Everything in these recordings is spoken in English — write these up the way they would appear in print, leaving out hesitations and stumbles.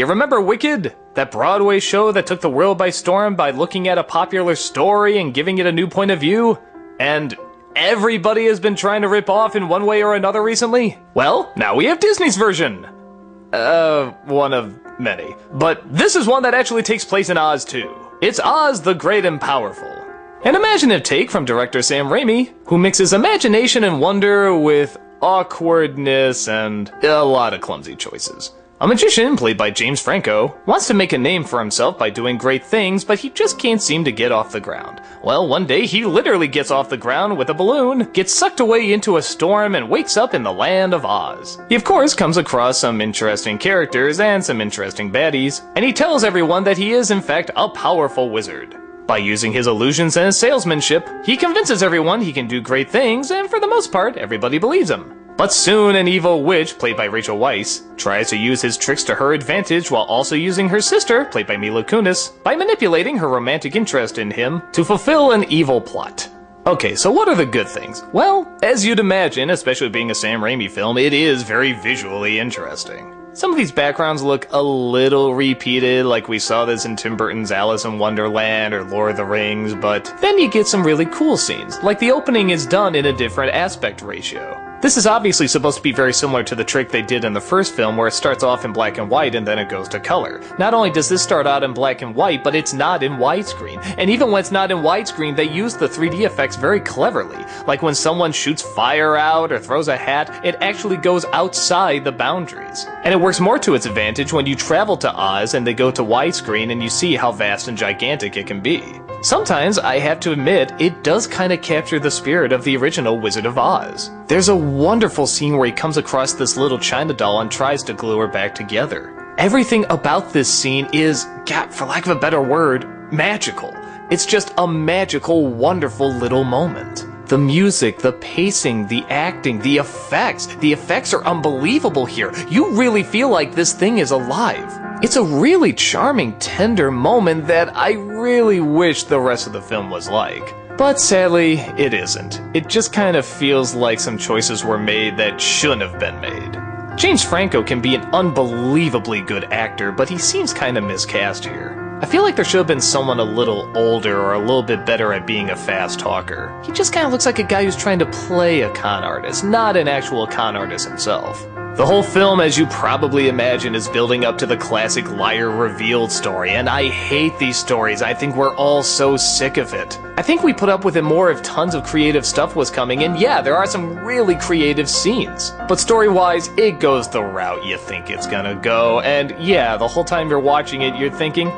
remember Wicked? That Broadway show that took the world by storm by looking at a popular story and giving it a new point of view? And everybody has been trying to rip off in one way or another recently? Well, now we have Disney's version. One of many. But this is one that actually takes place in Oz too. It's Oz the Great and Powerful. An imaginative take from director Sam Raimi, who mixes imagination and wonder with awkwardness and a lot of clumsy choices. A magician, played by James Franco, wants to make a name for himself by doing great things, but he just can't seem to get off the ground. Well, one day he literally gets off the ground with a balloon, gets sucked away into a storm, and wakes up in the land of Oz. He of course comes across some interesting characters and some interesting baddies, and he tells everyone that he is in fact a powerful wizard. By using his illusions and his salesmanship, he convinces everyone he can do great things, and for the most part, everybody believes him. But soon an evil witch, played by Rachel Weisz, tries to use his tricks to her advantage while also using her sister, played by Mila Kunis, by manipulating her romantic interest in him to fulfill an evil plot. Okay, so what are the good things? Well, as you'd imagine, especially being a Sam Raimi film, it is very visually interesting. Some of these backgrounds look a little repeated, like we saw this in Tim Burton's Alice in Wonderland or Lord of the Rings, but then you get some really cool scenes, like the opening is done in a different aspect ratio. This is obviously supposed to be very similar to the trick they did in the first film where it starts off in black and white and then it goes to color. Not only does this start out in black and white, but it's not in widescreen. And even when it's not in widescreen, they use the 3D effects very cleverly. Like when someone shoots fire out or throws a hat, it actually goes outside the boundaries. And it works more to its advantage when you travel to Oz and they go to widescreen and you see how vast and gigantic it can be. Sometimes, I have to admit, it does kind of capture the spirit of the original Wizard of Oz. There's a wonderful scene where he comes across this little China doll and tries to glue her back together. Everything about this scene is, for lack of a better word, magical. It's just a magical, wonderful little moment. The music, the pacing, the acting, the effects are unbelievable here. You really feel like this thing is alive. It's a really charming, tender moment that I really wish the rest of the film was like. But sadly, it isn't. It just kind of feels like some choices were made that shouldn't have been made. James Franco can be an unbelievably good actor, but he seems kind of miscast here. I feel like there should have been someone a little older or a little bit better at being a fast talker. He just kind of looks like a guy who's trying to play a con artist, not an actual con artist himself. The whole film, as you probably imagine, is building up to the classic liar revealed story, and I hate these stories. I think we're all so sick of it. I think we put up with it more if tons of creative stuff was coming, and yeah, there are some really creative scenes. But story-wise, it goes the route you think it's gonna go, and yeah, the whole time you're watching it, you're thinking,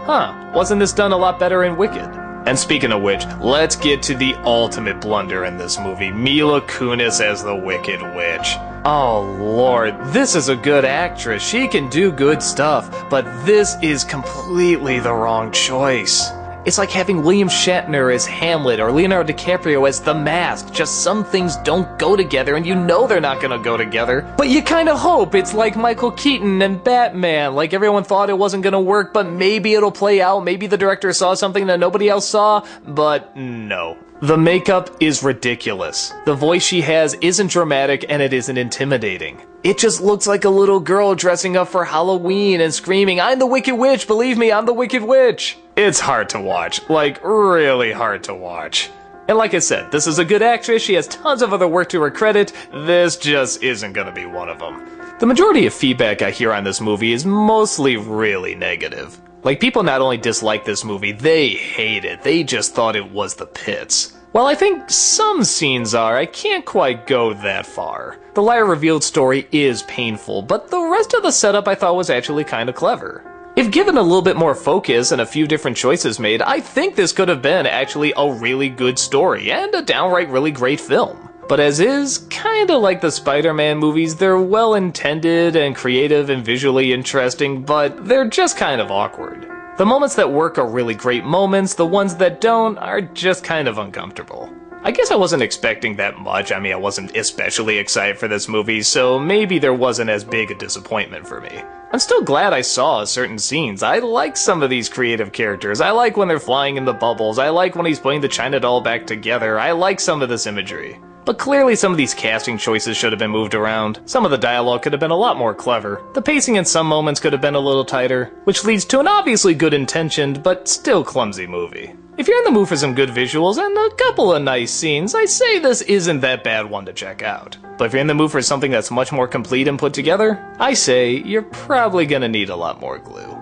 wasn't this done a lot better in Wicked? And speaking of which, let's get to the ultimate blunder in this movie, Mila Kunis as the Wicked Witch. Oh lord, this is a good actress, she can do good stuff, but this is completely the wrong choice. It's like having William Shatner as Hamlet or Leonardo DiCaprio as The Mask. Just some things don't go together and you know they're not gonna go together, but you kind of hope. It's like Michael Keaton and Batman, like everyone thought it wasn't gonna work, but maybe it'll play out, maybe the director saw something that nobody else saw, but no. The makeup is ridiculous. The voice she has isn't dramatic and it isn't intimidating. It just looks like a little girl dressing up for Halloween and screaming, "I'm the Wicked Witch, believe me, I'm the Wicked Witch." It's hard to watch, like really hard to watch. And like I said, this is a good actress, she has tons of other work to her credit, this just isn't gonna be one of them. The majority of feedback I hear on this movie is mostly really negative. Like, people not only dislike this movie, they hate it. They just thought it was the pits. While I think some scenes are, I can't quite go that far. The liar revealed story is painful, but the rest of the setup I thought was actually kinda clever. If given a little bit more focus and a few different choices made, I think this could have been actually a really good story and a downright really great film. But as is, kinda like the Spider-Man movies, they're well intended and creative and visually interesting, but they're just kind of awkward. The moments that work are really great moments, the ones that don't are just kind of uncomfortable. I guess I wasn't expecting that much. I mean, I wasn't especially excited for this movie, so maybe there wasn't as big a disappointment for me. I'm still glad I saw certain scenes. I like some of these creative characters. I like when they're flying in the bubbles. I like when he's putting the China doll back together. I like some of this imagery. but clearly some of these casting choices should have been moved around. Some of the dialogue could have been a lot more clever. The pacing in some moments could have been a little tighter, which leads to an obviously good-intentioned, but still clumsy movie. If you're in the mood for some good visuals and a couple of nice scenes, I say this isn't that bad one to check out. But if you're in the mood for something that's much more complete and put together, I say you're probably gonna need a lot more glue.